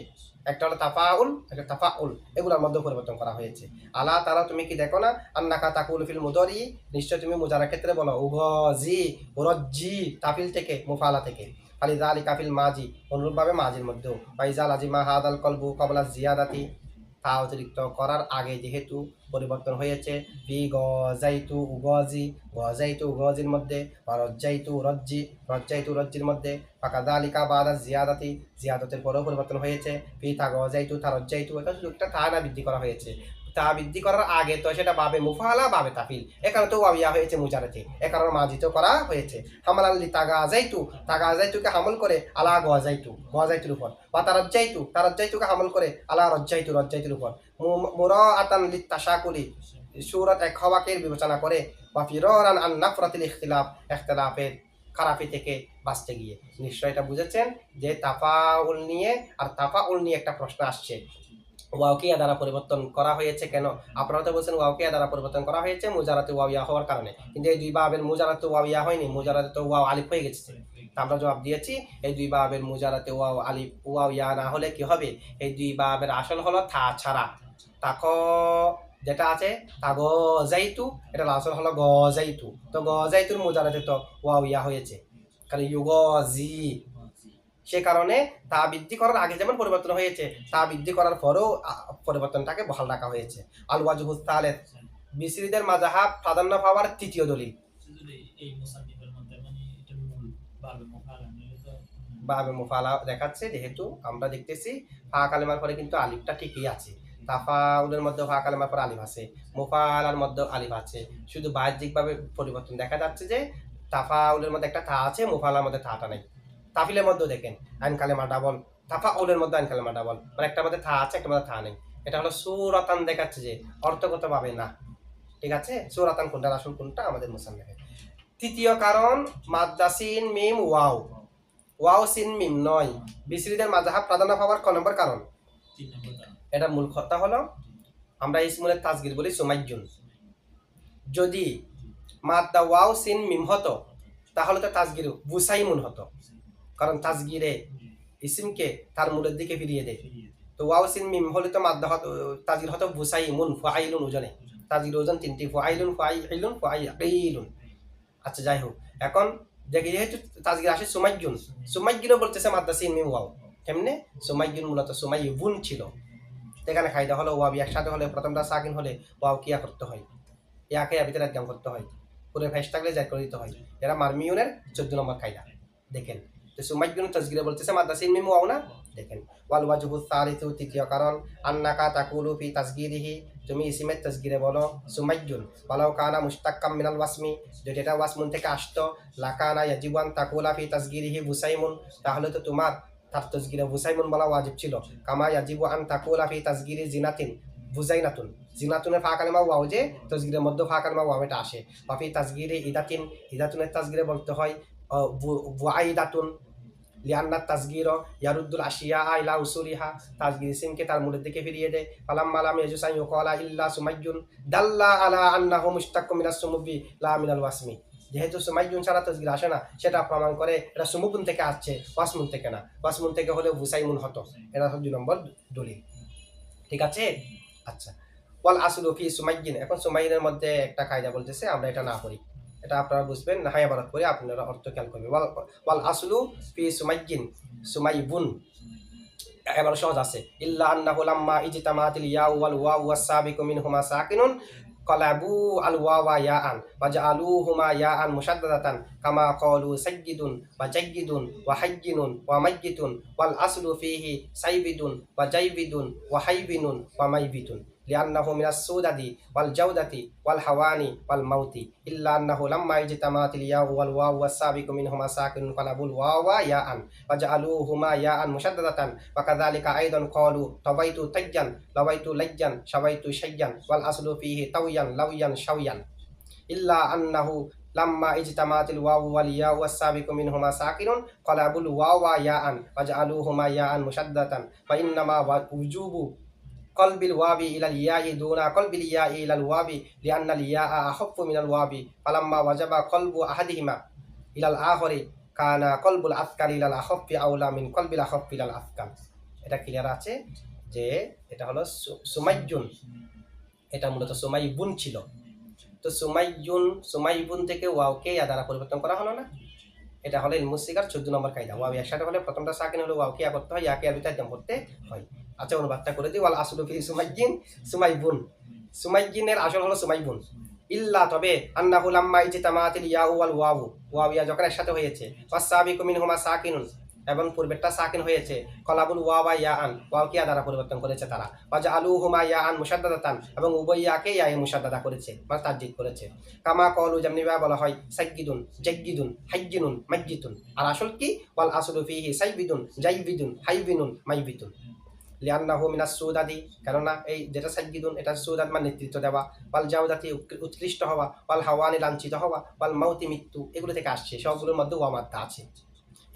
একটা হলো তাফাউল, একটা তাফাউল, এগুলোর মধ্যে পরিবর্তন করা হয়েছে। আলা তারা, তুমি কি দেখো না, আন্নাকা তাকুলু ফিল মুদারি, নিশ্চয় তুমি মুজারার ক্ষেত্রে বলো উগজি উরজ্জি, তাফিল থেকে মুফাআলা থেকে, ফালিযালিকা ফিল মাজি, অনুরূপভাবে মাজির মধ্যেও, ফাইজা লাজিমা হাদাল কলবু ক্বাবলা জিয়াদাতি, তা অতিরিক্ত করার আগে যেহেতু পরিবর্তন হয়েছে ফি গজাইতু উগজি, গজাইতু উগজির মধ্যে, বা রজ্জাইতু রজ্জি, রজ্জাইতু রজ্জির মধ্যে, ফাকাযালিকা বাদা জিয়াদাতি, জিয়াদতের পরেও পরিবর্তন হয়েছে ফি তা গজাইতু তা রজ্জাইতু, এটা শুধু একটা তা না বৃদ্ধি করা হয়েছে। তা বৃদ্ধি করার আগে তো সেটা বাবে মুফালা বাবে তাফিল, এখানে তো ওয়াবিয়া হয়েছে মুজারাতে, এ কারণে মাজিতেও করা হয়েছে। হামালাল্লি তাগাজাইতু, তাগাজাইতুকে হামল করে আলা গজাইতু, গজাইতুর উপর, বা তারাজ্জাইতু, তারাজ্জাইতুকে হামল করে আলা রজ্জাইতু, রজ্জাইতুর উপর, মুরাআতান লিত্তাশাকুলি, সূরাত এক হওয়াকে বিবেচনা করে, বা ফিরারান আন নাফরাতিল ইখতিলাফ, ইখতিলাফের খারাপি থেকে বাঁচতে গিয়ে। নিশ্চয় এটা বুঝেছেন যে তাফাউল নিয়ে আর তাফাউল নিয়ে একটা প্রশ্ন আসছে। ওয়াওকিয়া দ্বারা পরিবর্তন করা হয়েছে কেন? আপনারা তো বলছেন ওয়াওকিয়া দ্বারা পরিবর্তন করা হয়েছে মুজারাতে ওয়াবিয়া হওয়ার কারণে, কিন্তু এই দুই বাবের মুজারাতে ওয়াবিয়া হয়নি, মুজারাতে তো ওয়াও আলিফ হয়ে গেছে। আমরা জবাব দিয়েছি এই দুই বাবের মুজারাতে ওয়াও আলিফ ওয়াও ইয়া না হলে কি হবে? এই দুই বাবের আসল হলো থা ছাড়া, তাক যেটা আছে তা গজাইতু, এটা আসল হলো গজাইতু, তো গজাইতুর মুজারাতে তো ওয়াও ইয়া হয়েছে, কারণ ইউগজি, সে কারণে তা বৃদ্ধি করার আগে যেমন পরিবর্তন হয়েছে, তা বৃদ্ধি করার পরেও পরিবর্তনটাকে বহাল রাখা হয়েছে। আল ওয়াজহু সালেস, বিসরিদের মাযহাব প্রাধান্য পাওয়ার তৃতীয় দলিল। বাবে মুফালা দেখাচ্ছে, যেহেতু আমরা দেখতেছি ফা কালেমার পরে কিন্তু আলিফটা ঠিকই আছে, তাফাউলের মধ্যে ফা কালেমার পরে আলিফ আছে, মুফালার মধ্যে আলিফ আছে, শুধু বাহ্যিকভাবে পরিবর্তন দেখা যাচ্ছে যে তাফাউলের মধ্যে একটা থা আছে, মুফালার মধ্যে থাটা নেই। তাফিলের মধ্যে দেখেন আইন কালেমা ডাবল, তাফাউলের মধ্যে আইন কালেমা ডাবল, মানে একটা মধ্যে থা আছে, একটা মধ্যে থা নেই। এটা হলো সূরাতান দেখাচ্ছে যে অর্থগতভাবে না, ঠিক আছে? সূরাতান কোনটা আসল কোনটা আমাদের মুসান্নাফে। তৃতীয় কারণ মাদ্দা সিন মিম ওয়াও, ওয়াও সিন মিম নয়, বিসরিদের মাযহাব প্রাধান্য পাওয়ার ক নম্বর কারণ? এটা মূল কথা হলো আমরা ইসমুলের তাসগীর বলি সুমাইয়ুন, যদি মাদ্দা ওয়াও সিন মিম হতো তাহলে তো তাসগীর বুসাইমুন হতো, কারণ তাসগীরে ইসমকে তার মূলের দিকে ফিরিয়ে দেয়। তো ওয়াও সিন মিম হলে তো মাদ্দা হতো, তাসগীর হতো বুসাইমুন, ফাইলুন ওজনে, তাসগীর ওজন তিনটি, ফাইলুন ফাইলুন ফাইলুন। আচ্ছা যাই হোক, এখন দেখি যেহেতু তাসগীর আসে সুমাইয়ুন, সুমাইয়ুনও বলতেছে মাদ্দা সিন মিম ওয়াও, কেমনে? সুমাইয়ুন মূলত সুমাইয়ুন ছিল, এখানে খাইদা হলো ওয়াবি একসাথে হলে প্রথমটা সাকিন হলে ওয়াও কিয়া করতে হয়, ইয়াকে ভিতরে একদম করতে হয়, পুরো ফেস থাকলে যাই করে দিতে হয়। এরা মারমিউনের 14 নম্বর খাইদা দেখেন। তো সুমাইয়ুন তাসগীরে বলতেছে মাদ্দা সিন মিম ওয়াও না, দেখেন। ওয়াল ওয়াজহু সালিসু, তৃতীয় কারণ আন্নাকা তাকুলু ফি তাসগীরিহি, তুমি ইসিমের তাসগীরে বলো সুমাইয়ুন ওয়ালাউ কানা মুশতাক্কাম মিনাল ওয়াসমি, যদি এটা ওয়াসমুন থেকে আসতো, লাকানা ইয়াজিবু আন তাকুলা ফি তাসগীরিহি বুসাইমুন, তাহলে তো তোমার তার তাসগীরে বুসাইমুন বলা ওয়াজিব ছিল। কামা ইয়াজিবু আন তাকুলা ফি তাসগীরি জিনাতিন বুজাইনাতুন, জিনাতুনের ফা কালেমা ওয়াও যে তাসগীরের মধ্যে ফা কালেমা ওয়াও এটা আসে। বা ফি তাসগীরি ইদাতিন, ইদাতুনের তাসগীরে বলতে হয় বুআইদাতুন, লিআন্না তাসগীর ইয়ারুদ্দুল আশিয়া ইলা উসুলিহা, তাসগীর ইসমকে তার মূলের দিকে ফিরিয়ে দেয়। ফালাম্মা লাম ইয়াজুস আন ইউকালা ইল্লা সুমাইয়ুন দাল্লা আলা আন্নাহু মুশতাক্কুম মিনাস সুমুবি লা মিনাল ওয়াসমি, যেহেতু সুমাইয়ুন ছাড়া তাসগীর আসে না, সেটা প্রমাণ করে এটা সুমুবুন থেকে আসছে, ওয়াসমুন থেকে না। ওয়াসমুন থেকে হলে বুসাইমুন হতো, এটা 2 নম্বর দলিল, ঠিক আছে? আচ্ছা, ওয়াল আসলু ফি সুমাইয়িন, এখন সুমাইয়িনের মধ্যে একটা কায়দা বলতেছে, আমরা এটা না করি, এটা আপনারা বুঝবেন না, হায় আবারত করে আপনারা অর্থ খেয়াল করবেন। ওয়াল আসলু ফি সুমাইয়িন, সুমাইবুন এবার সহজ আছে, ইল্লা আন্নাহু লাম্মা ইজতামাতিল ইয়াউ ওয়াল ওয়াউ ওয়াস সাবিকু মিনহুমা সাকিনুন কলাবু আল ওয়াওয়া ইয়াআন ওয়া জাআলুহুমা ইয়াআন মুশাদ্দাদাতান কামা ক্বালু সাইয়্যিদুন ওয়া জাইয়্যিদুন ওয়া হায়্যিনুন ওয়া মাইয়্যিতুন ওয়াল আসলু ফিহি সাইবিদুন ওয়া জাইবিদুন ওয়া হাইবিনুন ওয়া মাইবিতুন লিআন্নাহু মিনাস সুদাদি ওয়াল জাওদাতি ওয়াল হাওয়ানি ওয়াল মাউতি ইল্লা আন্নাহু লাম্মা ইজতামাতিল ইয়াউ ওয়াল ওয়াউ ওয়াস সাবিকু মিনহুমা সাকিনুন কলাবুল ওয়াওয়া ইয়াআন ওয়া জাআলুহুমা ইয়াআন মুশাদ্দাদাতান ওয়া কাযালিকা আইদান ক্বালু তাওয়াইতু তাইয়ান লাওয়াইতু লাইয়ান শাওয়াইতু শাইয়ান ওয়াল আসলু ফিহি তাওয়ান লাওয়ান শাওয়ান ইল্লা আন্নাহু লাম্মা ইজতামাতিল ওয়াউ ওয়াল ইয়াউ ওয়াস সাবিকু মিনহুমা সাকিনুন কলাবুল ওয়াওয়া ইয়াআন ওয়া জাআলুহুমা ইয়াআন মুশাদ্দাদাতান ফা ইন্নামা উজুবু কলবিল ওয়াবি ইলাল ইয়াই দুনা কলবিল ইয়াই ইলাল ওয়াবি লিআন্নাল ইয়া আখাফফু মিনাল ওয়াবি ফালাম্মা ওয়াজাবা কলবু আহাদিহিমা ইলাল আখরি কানা কলবুল আফকার ইলাল আখাফফি আউলা মিন কলবিল আখাফফি ইলাল আফকার। এটা ক্লিয়ার আছে যে এটা হলো সুমাইয়ুন, এটা মূলত সুমাইবুন ছিল। তো সুমাইবুন থেকে ওয়াওকে ইয়া দ্বারা পরিবর্তন করা হলো না, এটা হলো ইলমুস সিগার 14 নম্বর কায়দা। ওয়াও একসাথে হলে প্রথমটা সাকিন হলে ওয়াওকে ইয়া করতে হয়, ইয়াকে আর ভিতরে একদম করতে হয়। আচ্ছা অনুবাদটা করে দিই, ওয়াল আসলু ফি সুমাইয়িন সুমাইবুন, সুমাইয়িনের আসল হলো সুমাইবুন। ইল্লা তবে আন্নাহু লাম্মা ইজতামাতিল ইয়াউ ওয়াল ওয়াউ, ওয়াও ইয়া যখন একসাথে হয়েছে, ওয়াসাবিকু মিনহুমা সাকিনুন, এবং পূর্বেরটা সাকিন হয়েছে, কলাবুল ওয়াওয়া ইয়াআন, ওয়াও কি দ্বারা পরিবর্তন করেছে তারা, ওয়াজআলুহুমা ইয়াআন মুশাদ্দাদাতান, এবং উভয় ইয়াকে ইয়ায়ে মুশাদ্দাদা করেছে মানে তাসদীদ করেছে। কামা কলু যেমনি ভাবে বলা হয় সাইয়্যিদুন জাইয়্যিদুন হাইয়্যিনুন মাইয়্যিতুন, আর আসল কি ওয়াল আসলু ফিহি সাইয়্যিদুন জাইয়্যিদুন হাইয়্যিনুন মাইয়্যিতুন। লিআন্নাহু মিনাস সুদাদি, কেননা এই যেটা সাইয়্যিদুন এটা সুদাদ মানে নেতৃত্ব দেওয়া, ওয়াল জাওদাতি উৎকৃষ্ট হওয়া, ওয়াল হাওয়ানি লাঞ্ছিত হওয়া, ওয়াল মাউতি মৃত্যু, এগুলো থেকে আসছে, সবগুলোর মধ্যে ওয়া মাদ্দা আছে।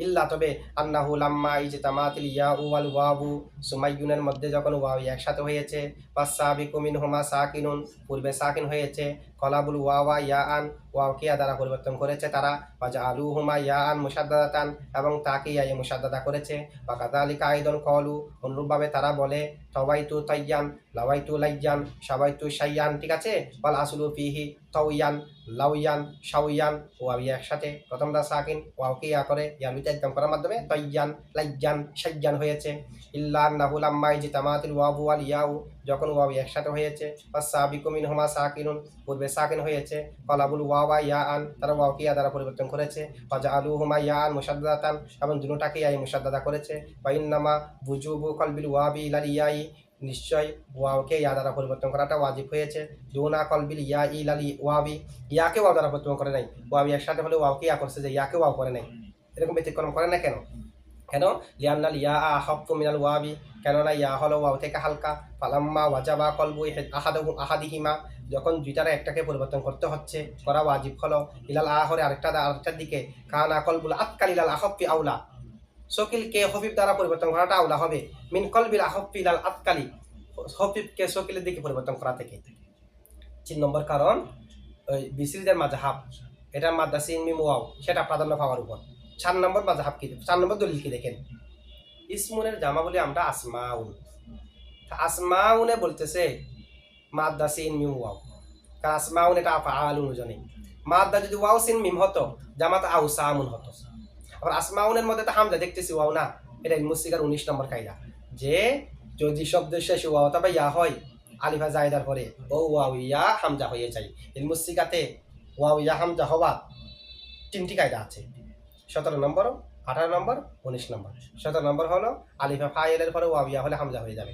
ইল্লা তবে আন্নাহু লাম্মা ইজতামাতিল ইয়াউ ওয়াল ওয়াউ, সুমাইয়ুনের মধ্যে যখন ওয়াও একসাথে হয়েছে, ফাসাবিকু মিনহুমা সাকিনুন, পূর্বে সাকিন হয়েছে, কলাবুল ওয়াওয়া ইয়াআন, ওয়াও কি দ্বারা পরিবর্তন করেছে তারা, ওয়াজআলুহুমা ইয়াআন মুশাদ্দাদাতান, এবং তাকে ইয়া মুশাদ্দাদা করেছে। ওয়া কাযালিকা আইদান কলু, অনুরূপভাবে তারা বলে তাওয়াইতু তাইয়ান লাওয়াইতু লাইয়ান শাওয়াইতু শাইয়ান, ঠিক আছে। ওয়াল আসলু ফিহি তাওয়ান লাউয়ান শাওয়ান, ওয়াও একসাথে, প্রথমটা সাকিন, ওয়াও কি ইয়া করে ইয়ার ভিতরে একদম করার মাধ্যমে তাইয়ান লাইয়ান শাইয়ান হয়েছে। ইল্লা আন্নাহু লাম্মা ইজতামাতিল ওয়াউ ওয়াল ইয়াউ, যখন ওয়াও একসাথে হয়েছে, ফাসাবিকু মিনহুমা সাকিনুন, পূর্বে সাকিন হয়েছে, কলাবুল ওয়াওয়া ইয়াআন, তারা ওয়াও কি ইয়া দ্বারা পরিবর্তন করেছে, ওয়াজআলুহুমা ইয়াআন মুশাদ্দাদাতান, এবং দুটোটাকে ইয়া মুশাদ্দাদা করেছে। ওয়া ইন্নামা বুজুবু কলবিল ওয়াবি ইলাল ইয়াই, নিশ্চয় ওয়াওকে ইয়া দ্বারা পরিবর্তন করাটা ওয়াজিব হয়েছে। দুনা কলবিল ইয়া ইলাল ওয়াবি, ইয়াকে ওয়াও দ্বারা পরিবর্তন করে নাই, ওয়াও একসাথে হলে ওয়াওকে ইয়া করছে, যে ইয়াকে ওয়াও করে নাই, এরকম ব্যতিক্রম করে না কেন? কেন? লিআন্নাল ইয়া আখাফফু মিনাল ওয়াবি, কেননা ইয়া হলো ওয়াও থেকে হালকা। ফালাম্মা ওয়াজাবা কলবু আহাদিহিমা, যখন দুইটার একটাকে পরিবর্তন করতে হচ্ছে, করা ওয়াজিব হলো, ইলাল আখরে আরেকটার দিকে, কানা কলবুল আতকাল ইলাল আখাফফি আউলা, সকিলকে হফিফ দ্বারা পরিবর্তন করাটা আউলা হবে, মিন কলবিল আখাফফি ইলাল আতকালি, হফিফকে সকিলের দিকে পরিবর্তন করা থেকে। 3 নম্বর কারণ ওই বিসরিদের মাযহাব, এটা মাদ্দা সিন মিম ওয়াও সেটা প্রাধান্য পাওয়ার উপর। 4 নম্বর মাযহাব কি, 4 নম্বর দলিল কি দেখেন, ইসমুনের জামা বলি আমরা আসমাউন, আসমাউনে বলতেছে মাদ্দা সিন মিম ওয়াও, কারণ আসমাউন এটা আফআলুন ওজনে, মাদ্দা যদি ওয়াও সিন মিম হতো জামাত আউসামুন হতো। আবার আসমাউনের মধ্যে তো হামজা দেখতেছি ওয়াও না, এটা ইলমুস সিগার 19 নম্বর কায়দা, যে যদি শব্দের শেষে ওয়াও তবে ইয়া হয় আলিফা জায়দার পরে ও ওয়াও ইয়া হামজা হয়ে যায়। ইলমুস সিগাতে ওয়াও ইয়া হামজা হওয়া 3টি কায়দা আছে, 17 নম্বর 18 নম্বর 19 নম্বর। 17 নম্বর হলো আলিফা ফাইলের পরে ওয়াও ইয়া হলে হামজা হয়ে যাবে।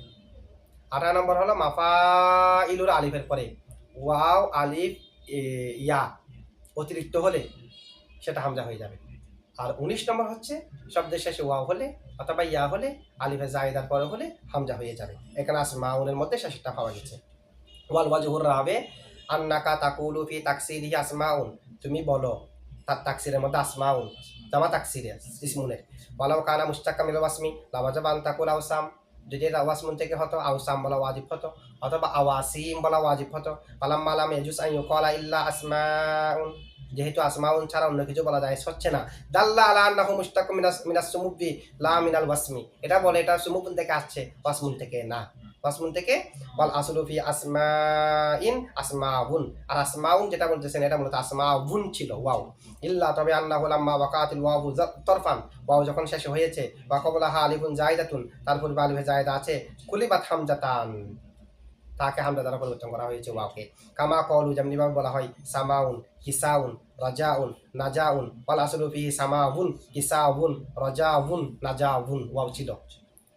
18 নম্বর হলো মাফাইলুর আলিফের পরে ওয়াও আলিফ ইয়া অতিরিক্ত হলে সেটা হামজা হয়ে যাবে। আর 19 নম্বর হচ্ছে শব্দের শেষে ওয়াও হলে অথবা ইয়া হলে আলিফে জায়দার পরে হলে হামজা হয়ে যাবে। এখানে আসমাউনের মধ্যে শেষটা পাওয়া গেছে। ওয়াল ওয়াজহুর রাবে আন্নাকা তাকুলু ফি তাকসিরিহি আসমাউন, তুমি বলো তার তাকসিরের মধ্যে আসমাউন জামা তাকসিরে ইসমুনের, ওয়ালাউ কানা মুশতাক্কাম মিনাল ওয়াসমি লাওয়াজাবা আন তাকুল আওসাম, যদি এটা ওয়াসমুন থেকে হতো আওসাম বলা ওয়াজিব হতো, অথবা আওয়াসিম বলা ওয়াজিব হতো। ফালাম্মা লাম ইয়াজুজ আন ইউকালা ইল্লা আসমাউন, যেহেতু আসমাউন ছাড়া অন্য কিছু বলা যায় হচ্ছে না, দাল্লা আলা আন্নাহু মুশতাক্কুম মিনাস সুমুবি লা মিনাল ওয়াসমি, এটা বলে এটা সুমুবুন থেকে আসছে, ওয়াসমুন থেকে না, ওয়াসমুন থেকে। ওয়াল আসলু ফি আসমাইন আসমাউন, আর আসমাউন যেটা বলতেছেন এটা মূলত আসমাউন ছিল ওয়াও। ইল্লা তবে আন্নাহু লাম্মা ওয়াকাতিল ওয়াউ তরফান, ওয়াও যখন শেষ হয়েছে, ওয়া ক্বাবলাহা আলিফুন জায়দাতুন, তারপর আলিফে জায়দা আছে, কুলিবাত হামজাতান, তাকে হামজা দ্বারা পরিবর্তন করা হয়েছে ওয়াওকে। কামা কলু যেমনি ভাবে বলা হয় সামাউন কিসাউন রাজাউন নাজাউন, ওয়াল আসলু ফিহি সামাউন কিসাউন রাজাউন নাজাউন, ওয়াও ছিল।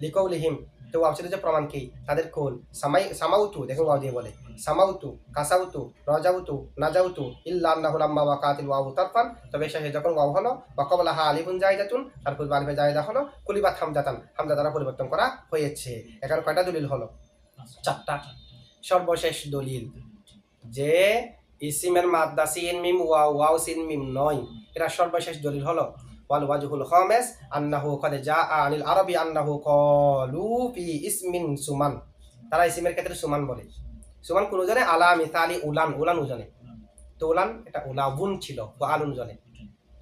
লিকাউলিহিম, তো ওয়াও ছিল যে প্রমাণ কি, তাদের কোল সামাউতু, দেখো ওয়াও দিয়ে বলে সামাউতু কাসাউতু রাজাউতু নাজাউতু, ইল্লা আন্নাহু লাম্মা ওয়াকাতিল ওয়াউ তারফান, তবে শেষে যখন ওয়াও হলো, ওয়া ক্বাবলাহা আলিফুন জায়দাতুন, তারপর আলিফে জায়দা হলো, কুলিবাত হামজাতান, হামজা দ্বারা পরিবর্তন করা হয়েছে। এখানে কয়টা দলিল হলো? 4টা। সর্বশেষ দলিল যে ইসিমের মাদ্দা সিন মিম ওয়াও ওয়াও সিন মিম নয়, এটা সর্বশেষ দলিল হলো ওয়াল ওয়াজহুল খামিস আন্নাহু ক্বাদ জাআ আনিল আরবি আন্নাহু ক্বালু ফি ইসমিন সুমান, তারা ইসিমের ক্ষেত্রে সুমান বলে। সুমান কোন জানে আলা মিসালি উলান, উলান উজানে, তো উলান এটা উলাউন ছিল আলুন জানে,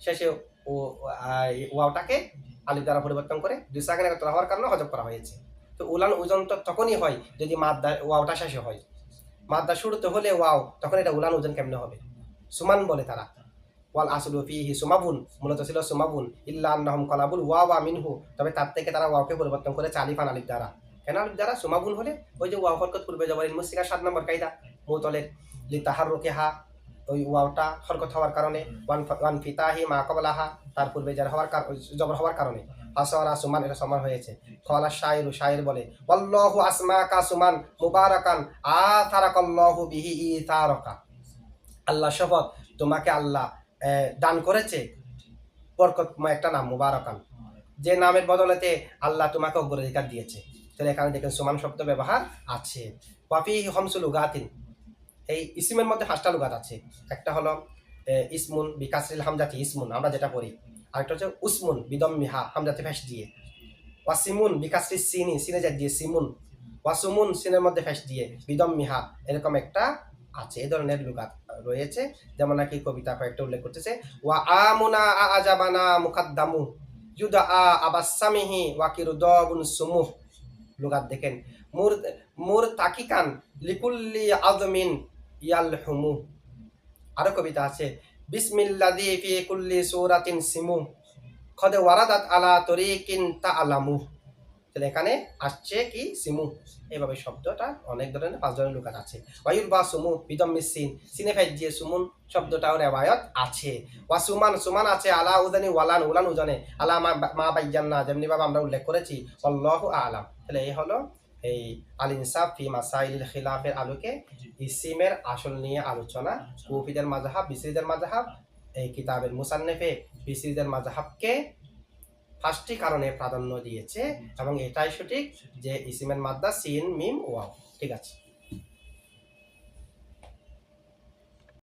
শেষে ও ওয়াওটাকে আলিফ দ্বারা পরিবর্তন করে দুই সাকিন একত্র হওয়ার কারণে হযফ করা হয়েছে। তো উলান ওজন তো তখনই হয় যদি মাদ্দা ওয়াওটা শেষে হয়, মাদ্দা শুরুতে হলে ওয়াও, তখন এটা উলান ওজন কেমনে হবে? সুমান বলে তারা। ওয়াল আসলু ফিহি সুমাবুন, মূলত ছিল সুমাবুন, ইল্লা আন্নাহুম কলাবুল ওয়াওয়া মিনহু, তবে তার থেকে তারা ওয়াওকে পরিবর্তন করেছে আলিফান আলিফ দ্বারা। ফেনা আলিফ দ্বারা সুমা গুণ হলে ওই যে ওয়াও হরকত পূর্বে জবরিন মুসিকার 7 নম্বর কায়দা মুতলের লি তাহাররুকিহা ওই ওয়াওটা হরকত হওয়ার কারণে ওয়ান ফিতাহি মা কবলাহা তার পূর্বে যার হওয়ার জবর হওয়ার কারণে হাসারা সুমান এটা সমান হয়েছে কলা শায়ের বলে আল্লাহু আসমাকা সুমান মুবারাকান আতারাকাল্লাহু বিহি ইতারাকা আল্লাহ শপথ তোমাকে আল্লাহ দান করেছে বরকতময় একটা নাম মুবারাকান, যে নামের বদলেতে আল্লাহ তোমাকে অগ্রাধিকার দিয়েছে। তাহলে এখানে দেখেন সুমান শব্দ ব্যবহার আছে। ওয়াফি হমসু লুগাতিন, এই ইসিমের মধ্যে 5টা লুগাত আছে। একটা হলো ইসমুন বিকাসরিল হামজাতি ইসমুন আমরা যেটা পড়ি, আরেকটা হচ্ছে উসমুন বিদম মিহা হামজাতি ফেস দিয়ে, ওয়াসিমুন বিকাসরি সিনি সিনে জাত দিয়ে সিমুন, ওয়াসুমুন সিনের মধ্যে ফেস দিয়ে বিদম মিহা, এরকম একটা আছে। এই ধরনের লুগাত রয়েছে, যেমন নাকি কবিতা কয়েকটা উল্লেখ করতেছে ওয়া আমুনা আজাবানা মুকাদ্দামু ইউদা আবাসামিহি ওয়াকিরুদাবুন সুমুহ। লুগাত দেখেন মুর তাকিকান লিকুল্লি আযমিন ইয়ালহুমু। আরো কবিতা আছে বিসমিল্লাযী ফি কুল্লি সূরাতিন সিমু কদ ওয়ারাদাত আলা তরিকিন তাআলামু। তাহলে এখানে আসছে কি সিমু, এইভাবে শব্দটা অনেক ধরনের 5 ধরনের লুগাত আছে। ওয়ায়ুর বা সুমু বিদম মিসিন সিনে ফাইজ দিয়ে সুমুন শব্দটাও রেওয়ায়ত আছে। ওয়া সুমান আছে আলা উজানি ওয়ালান উলান উজানে আলা মা বাইয়ান্না, যেমনি ভাবে আমরা উল্লেখ করেছি আল্লাহু আলাম। তাহলে এই হলো এই আল ইনসাফ ফি মাসাইলিল খিলাফের আলোকে ইসিমের আসল নিয়ে আলোচনা। কুফিদের মাযহাব বিসরিদের মাযহাব, এই কিতাবের মুসান্নিফে বিসরিদের মাযহাবকে 5টি কারণে প্রাধান্য দিয়েছে এবং এটাই সঠিক যে ইসিমের মাদ্দা সিন মিম ওয়াও। ঠিক আছে।